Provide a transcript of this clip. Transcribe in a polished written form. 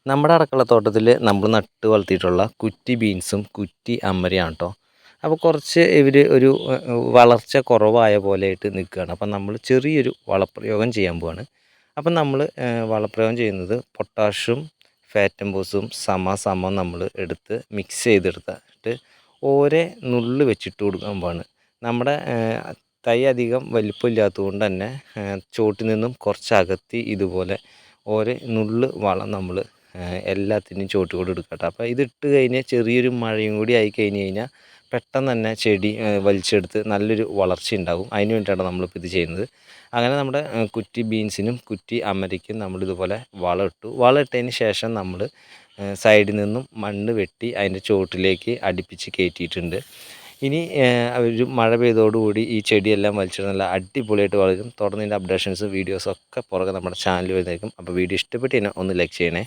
നമ്മുടെ അടുക്കളത്തോട്ടത്തിൽ നമ്മൾ നട്ട് വളർത്തിയിട്ടുള്ള കുറ്റി ബീൻസും കുറ്റി അമരയാണ് കേട്ടോ. അപ്പോൾ കുറച്ച് ഇവർ ഒരു വളർച്ച കുറവായ പോലെയായിട്ട് നിൽക്കുകയാണ്. അപ്പം നമ്മൾ ചെറിയൊരു വളപ്രയോഗം ചെയ്യാൻ പോവാണ്. അപ്പം നമ്മൾ വളപ്രയോഗം ചെയ്യുന്നത് പൊട്ടാഷ്യം ഫാറ്റംബോസും സമം നമ്മൾ എടുത്ത് മിക്സ് ചെയ്തെടുത്തിട്ട് ഓരോ നുള്ള് വെച്ചിട്ട് കൊടുക്കാൻ പോവാണ്. നമ്മുടെ തൈ അധികം വലിപ്പമില്ലാത്തത് കൊണ്ട് തന്നെ ചോട്ടിൽ നിന്നും കുറച്ച് അകത്തി ഇതുപോലെ ഓരോ നുള്ള് വളം നമ്മൾ എല്ലാത്തിനും ചോട്ട് കൂടെ എടുക്കട്ടെ. അപ്പോൾ ഇതിട്ട് കഴിഞ്ഞാൽ ചെറിയൊരു മഴയും കൂടി ആയി കഴിഞ്ഞ് കഴിഞ്ഞാൽ പെട്ടെന്ന് തന്നെ ചെടി വലിച്ചെടുത്ത് നല്ലൊരു വളർച്ച ഉണ്ടാകും. അതിന് വേണ്ടിയിട്ടാണ് നമ്മളിപ്പോൾ ഇത് ചെയ്യുന്നത്. അങ്ങനെ നമ്മുടെ കുറ്റി ബീൻസിനും കുറ്റി അമരയ്ക്കും നമ്മളിതുപോലെ വളം ഇട്ടതിന് ശേഷം നമ്മൾ സൈഡിൽ നിന്നും മണ്ണ് വെട്ടി അതിൻ്റെ ചുവട്ടിലേക്ക് അടുപ്പിച്ച് കയറ്റിയിട്ടുണ്ട്. ഇനി ഒരു മഴ പെയ്തോടുകൂടി ഈ ചെടിയെല്ലാം വലിച്ചിട്ട് നല്ല അടിപൊളിയായിട്ട് വളരും. തുടർന്ന് ഇതിൻ്റെ അപ്ഡേഷൻസും വീഡിയോസും ഒക്കെ പുറകെ നമ്മുടെ ചാനൽ വരുന്നതായിരിക്കും. അപ്പോൾ വീഡിയോ ഇഷ്ടപ്പെട്ട് കഴിഞ്ഞാൽ ഒന്ന് ലൈക്ക് ചെയ്യണേ.